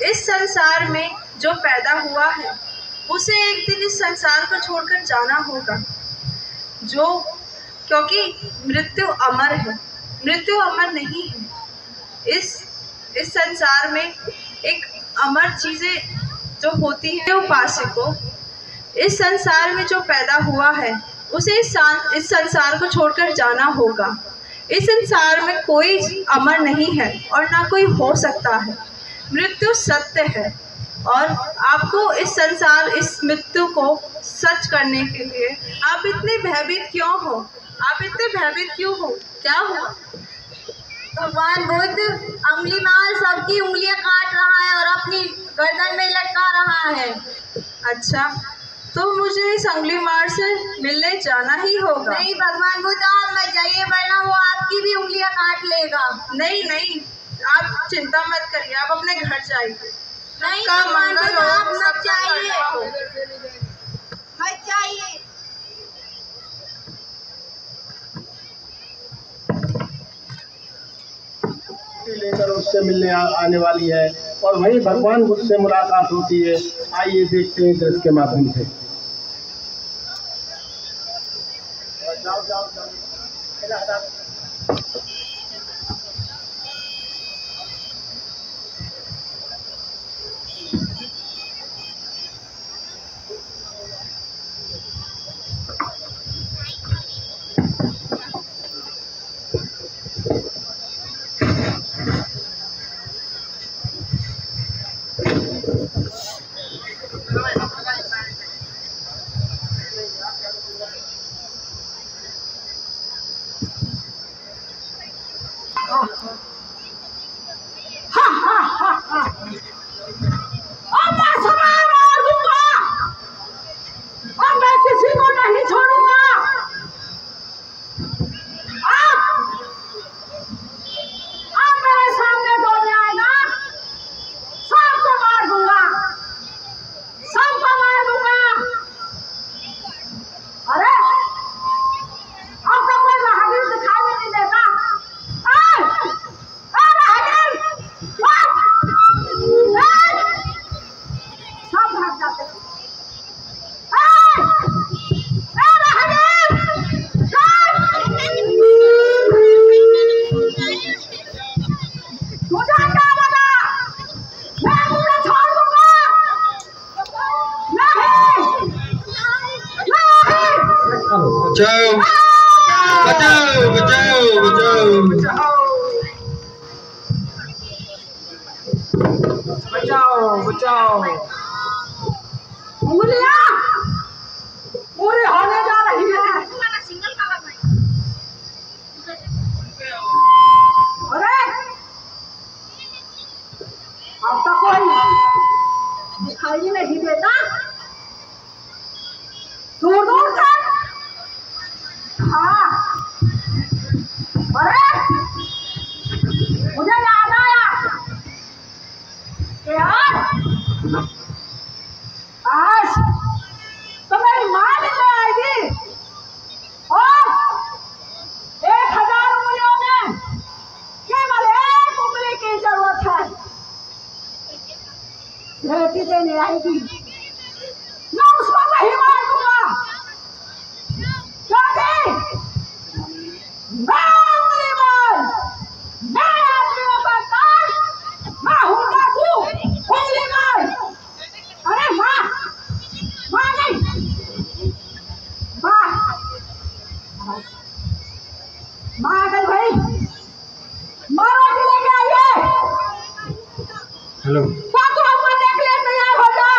इस संसार में जो पैदा हुआ है उसे एक दिन इस संसार को छोड़कर जाना होगा, क्योंकि मृत्यु अमर है, मृत्यु अमर नहीं है। इस संसार में एक अमर चीज़ें जो होती हैं उपासकों, इस संसार में जो पैदा हुआ है उसे इस संसार को छोड़कर जाना होगा। इस संसार में कोई अमर नहीं है और ना कोई हो सकता है। मृत्यु सत्य है और आपको इस मृत्यु को सच करने के लिए आप इतने भयभीत क्यों हो? आप इतने भयभीत क्यों हो? क्या हुआ? भगवान बुद्ध अंगुलीमाल सबकी उंगलियां काट रहा है और अपनी गर्दन में लटका रहा है। अच्छा, तो मुझे इस अंगुलीमाल से मिलने जाना ही होगा। नहीं भगवान बुद्ध, आप मत जाइए वरना वो आपकी भी उंगलियां काट लेगा। नहीं नहीं, आप चिंता मत करिए, आप अपने घर जाइए। नहीं भगवान बुद्ध, आप मत जाइए, मत जाइए। लेकर उससे मिलने आने वाली है और वहीं भगवान बुद्ध से मुलाकात होती है। आइए देखते हैं दृश्य के माध्यम से। जाओ जाओ जाओ। बचाओ बचाओ बचाओ बचाओ बचाओ बचाओ। उंगलियां पूरी होने जा रही है। अरे अब तक कोई दिखाई नहीं देता, दूर दूर तक। हाँ, अरे मुझे याद आया कि आज तो मेरी माँ निकल आएगी और 1000 उंगलियों में केवल एक उंगली की जरूरत है। बेटी देने आएगी, मैं उसको नहीं मार दूंगा, क्योंकि मैं उंगलीमाल, मैं आदमियों का काल, मैं हूँ डाकू उंगलीमाल। अरे माँ, माँ नहीं, माँ, माँ आ गई भाई, माँ रोटी लेके आइए। हेलो, तो हम देख ले तैयार हो जा,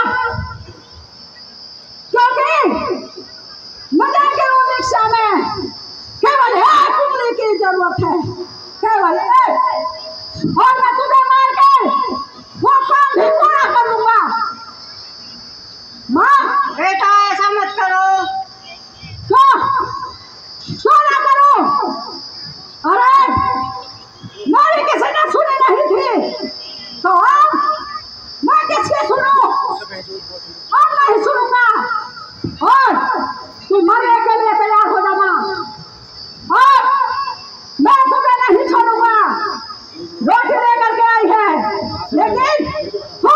क्योंकि मजा के दीक्षा में केवल एक उंगली की जरूरत है, केवल एक, और मैं तुझे मार के वो काम भी पूरा कर लूंगा। माँ बेटा ऐसा मत करो। क्यों क्यों ना करो? अरे मेरी किसी ने सुनी नहीं थी, तो अब मैं किसकी सुनूं? अब नहीं सुनूंगा, और तू मरने के लिए तैयार हो जाना, और मैं तुम्हें नहीं छोड़ूंगा। रोटी लेकर के आई है, लेकिन तू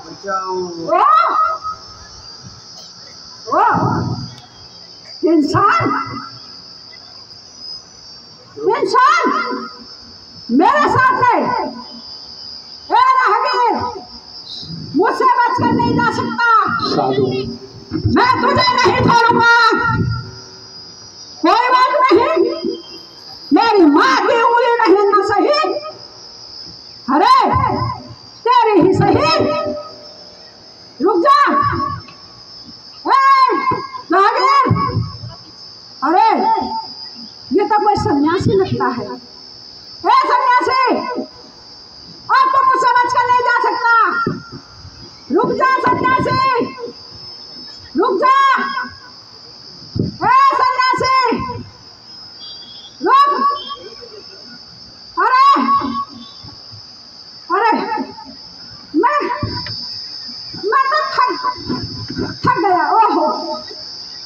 बचाओ। ओ इंसान मेरे साथ है, मुझसे बचकर नहीं जा सकता। साधु मैं तुझे नहीं छोड़ूंगा। कोई बात नहीं, मेरी माँ की उंगली नहीं ना सही, अरे तेरी ही सही। रुक जा रागिर। अरे ये तो कोई सन्यासी लगता है। सन्यासी, अब तो मुझसे बचकर नहीं जा सकता। रुक जा सन्यासी, रुक जा। सन्यासी रुक। अरे मैं तो थक गया। ओहो,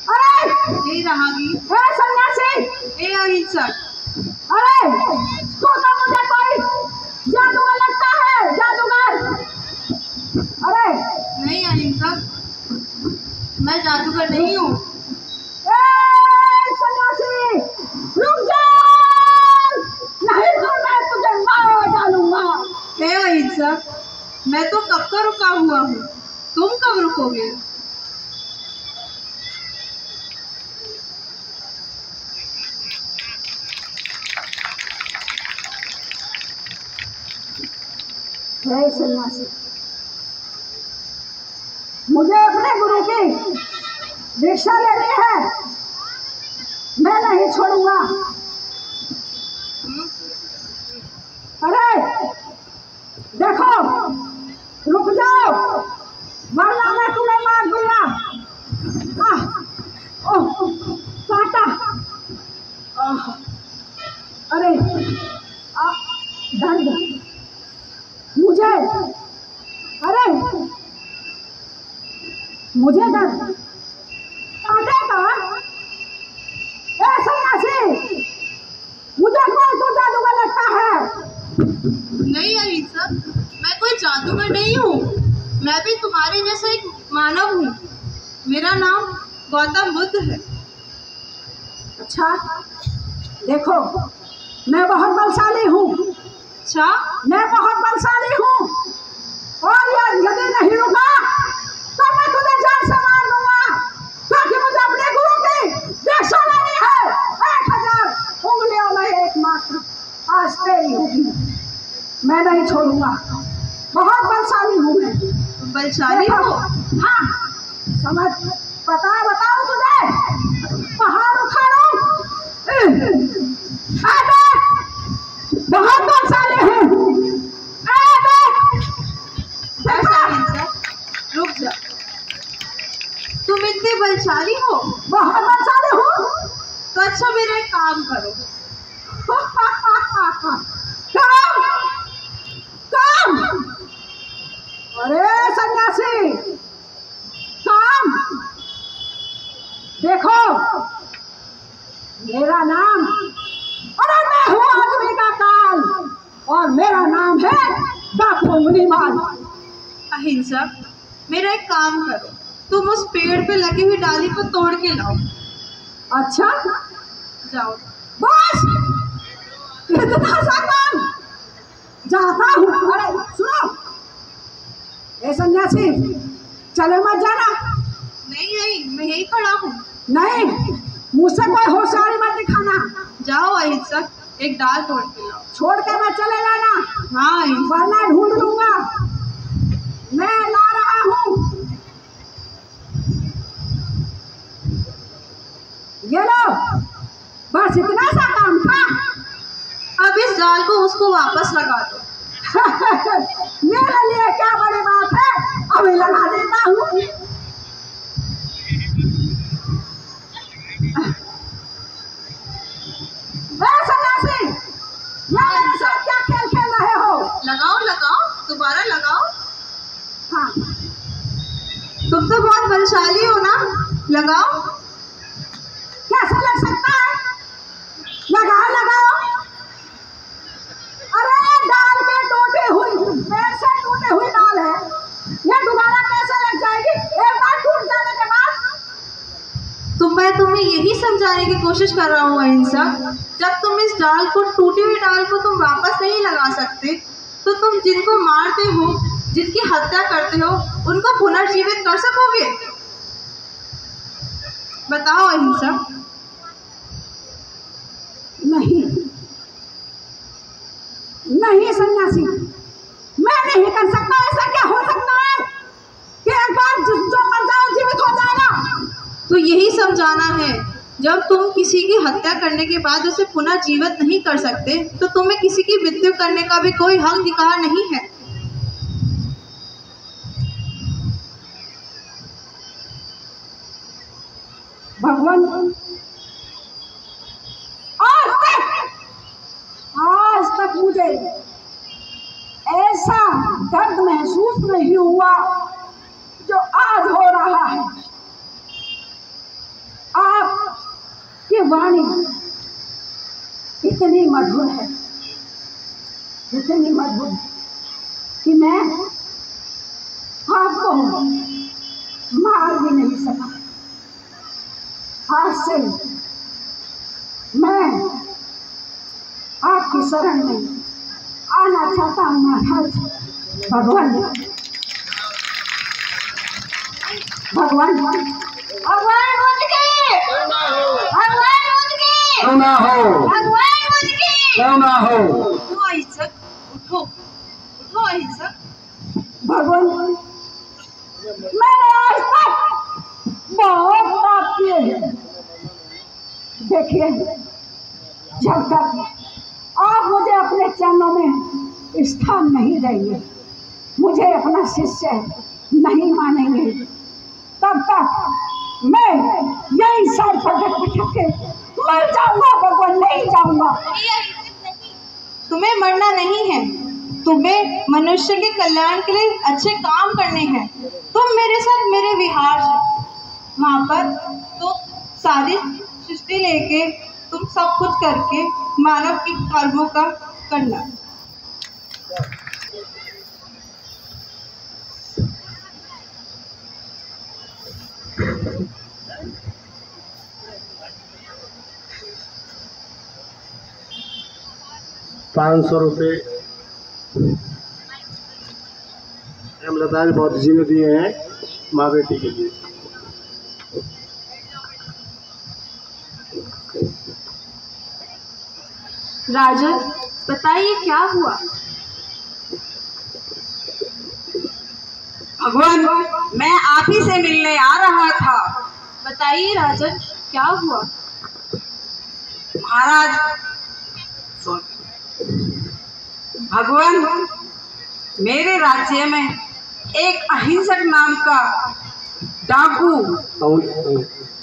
अरे हे राहगीर, सन्यासी, हे अहिंसक, अरे तो मुझे कोई जादूगर लगता है, जादूगर। अरे नहीं अहिंसक, मैं जादूगर नहीं हूँ। सन्यासी रुक जा, नहीं तो मैं तुझे मार डालूंगा। हे अहिंसक, मैं तो कब का रुका हुआ हूँ, तुम कब रुकोगे? सन्यासी, मुझे अपने गुरु की दीक्षा लेनी है, मैं नहीं छोड़ूंगा। अरे देखो, रुक जाओ वरना मैं तुम्हें मार दूंगा। काटा। अरे दर्द मुझे, अरे मुझे दर्द काटेगा। सन्यासी, मुझे कोई तो जादूगर लगता है। नहीं अहिंसक, मैं कोई जादूगर नहीं हूँ, मैं भी तुम्हारे जैसा एक मानव हूँ। मेरा नाम गौतम बुद्ध है। अच्छा देखो, मैं बहुत बलशाली हूँ। अच्छा, मैं बहुत बलशाली हूँ, और यदि नहीं रुका तो मैं तुझे जान से मार दूंगा, क्योंकि मुझे अपने गुरु की दीक्षा लेनी है। 1000 उंगलियों में एकमात्र आज तेरी होगी, मैं नहीं छोड़ूंगा। बहुत बलशाली हूँ मैं। बलशाली हो? हाँ, समझ बताओ तुझे पहाड़ उखाड़ूं। बहुत बलशाली हूँ। ऐसा अहिंसक, रुक जा, तुम इतने बलशाली हो? बहुत बलशाली हूँ। तो अच्छा मेरा एक काम करो। काम? अरे सन्यासी, काम देखो, मेरा नाम, अरे मैं हूँ आदमी का काल, और मेरा नाम है डाकू उंगलीमाल। अहिंसक, मेरा एक काम करो, तुम उस पेड़ पे लगी हुई डाली को तोड़ के लाओ। अच्छा जाओ। बस इतना सा काम, जाता हूँ। अरे सुनो, ए सन्यासी, चले मत जाना। नहीं, मैं यही खड़ा हूँ। नहीं, मुझसे कोई होशियारी मत दिखाना। जाओ अहिंसक, एक डाल तोड़ के लाओ। छोड़ के मत चले जाना, हाँ अहिंसक। वरना ढूंढ लूंगा। मैं ला रहा हूँ, ये लो। बस इतना सा काम था। अब इस जाल को उसको वापस लगा दो। मेरे लिए क्या बड़ी बात है, अभी लगा देता हूँ। सन्यासी, मेरे साथ क्या खेल खेल रहे हो? लगाओ, दोबारा लगाओ। हाँ, तुम तो बहुत बलशाली हो ना, लगाओ। कैसा लग सकता है? लगाओ। अरे डाल पे टूटी हुई, पेड़ से टूटी हुई डाल है, ये दोबारा कैसे लग जाएगी एक बार टूट जाने के बाद? तो मैं तुम्हें यही समझाने की कोशिश कर रहा हूँ अहिंसक, जब तुम इस डाल को, टूटी हुई डाल को तुम वापस नहीं लगा सकते, तो तुम जिनको मारते हो, जिनकी हत्या करते हो, उनको पुनर्जीवित कर सकोगे? बताओ अहिंसक। नहीं नहीं सन्यासी, मैं नहीं कर सकता। ऐसा क्या हो सकता है कि एक बार जो मर जाए जीवित हो जाएगा? तो यही समझाना है, जब तुम किसी की हत्या करने के बाद उसे पुनः जीवित नहीं कर सकते, तो तुम्हें किसी की मृत्यु करने का भी कोई हक अधिकार नहीं है। भगवान, आज तक मुझे ऐसा दर्द महसूस नहीं हुआ जो आज हो रहा है। आपकी वाणी इतनी मधुर है, इतनी मधुर कि मैं आपको मार भी नहीं सका। आज से मैं आपकी शरण में आना चाहता हूँ महाराज। भगवान भगवान भगवान मुझ के, भगवान मुझ के, करुणा हो, भगवान मुझ के। करुणा हो। उठो अहिंसक, उठो, उठो अहिंसक। भगवान, मैंने आज तक बहुत पाप किए हैं। देखिए, जब तक आप मुझे अपने चरणों में स्थान नहीं देंगे, मुझे अपना शिष्य नहीं मानेंगे, तब तक मैं यही सर भटक भटक के मर जाऊंगा। भगवान, नहीं जाऊंगा। तुम्हें मरना नहीं है, तुम्हें मनुष्य के कल्याण के लिए अच्छे काम करने हैं। तुम मेरे साथ मेरे विहार जाओ, वहाँ पर तो सारी सृष्टि लेके तुम सब कुछ करके मानव के कर्मों का करना। ₹500 हेमलता बौद्ध जी ने दिए हैं माँ बेटी के लिए। राजन, बताइए क्या हुआ? भगवान, मैं आप ही से मिलने आ रहा था। बताइए राजन, क्या हुआ? महाराज, भगवान, मेरे राज्य में एक अहिंसक नाम का डाकू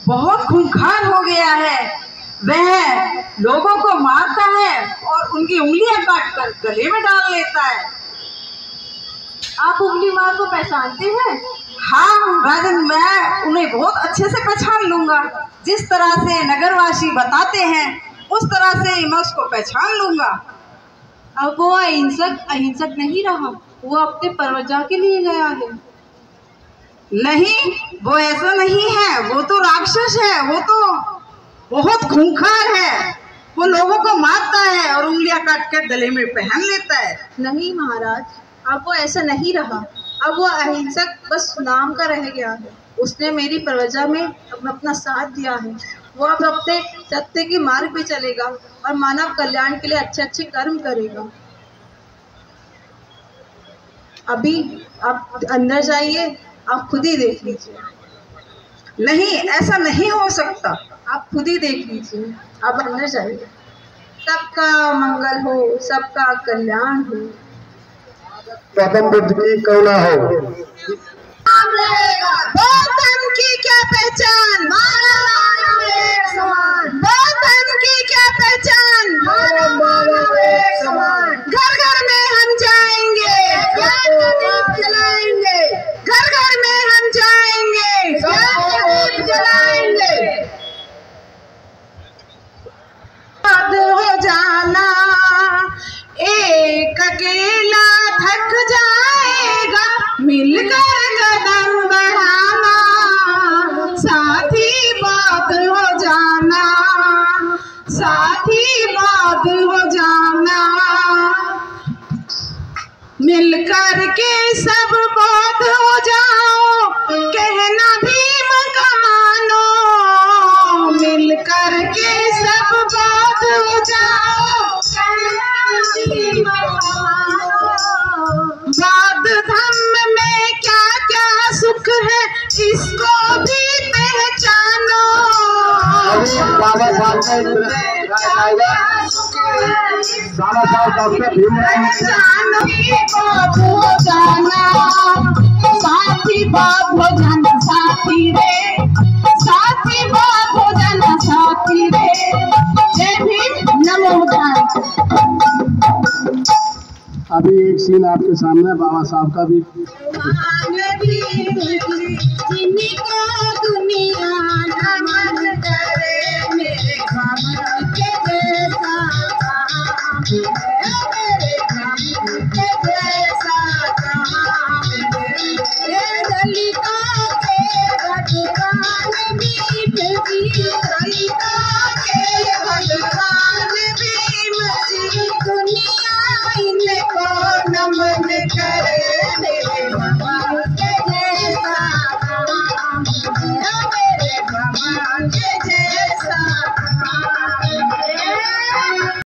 बहुत खूंखार हो गया है। वह लोगों को मारता है और उनकी उंगलियां काटकर गले में डाल लेता है। आप उंगली मार को पहचानते हैं? हाँ राजन, मैं उन्हें बहुत अच्छे से पहचान लूंगा। जिस तरह से नगरवासी बताते हैं उस तरह से मैं उसको पहचान लूंगा। अब वो अहिंसक नहीं रहा, वो अपने परवजा के लिए गया है। नहीं, वो ऐसा नहीं है, वो तो राक्षस है, वो तो बहुत खूंखार है। वो लोगों को मारता है और उंगलियां काट कर गले में पहन लेता है। नहीं महाराज, अब वो ऐसा नहीं रहा। अब वो अहिंसक बस नाम का रह गया है। उसने मेरी प्रवजा में अपना साथ दिया है। वो अब अपने सत्य के मार्ग पे चलेगा और मानव कल्याण के लिए अच्छे अच्छे कर्म करेगा। अभी आप अंदर जाइए, आप खुद ही देख लीजिए। नहीं, ऐसा नहीं हो सकता। आप खुद ही देख लीजिए, आप अंदर जाइए। सबका मंगल हो, सबका कल्याण हो। गौतम बुद्ध की करुणा हो। गौतम की क्या पहचान? मानव एक समान। गौतम की क्या पहचान? मानव एक समान। घर घर में हम जाएंगे, ज्ञान का दीप जलाएंगे। घर घर में हम जाएंगे, ज्ञान का दीप जलाएंगे। हो जाना एक अकेला थक जाएगा, मिलकर बाद हो जाना, मिलकर के सब बात हो जाओ, कहना भीम का मानो, मिलकर के सब बात हो जाओ, कहना भीम का मानो। बौद्ध धर्म में क्या क्या सुख है इसको भी पहचानो, बाबा साहब डॉक्टर भीमराव हो जाना, साथी बाप हो जाना साथी रे, साथी बाप हो जाना साथी रे। जय भीम, नमो बुद्धाय। अभी एक सीन आपके सामने बाबा साहब का भी दुनिया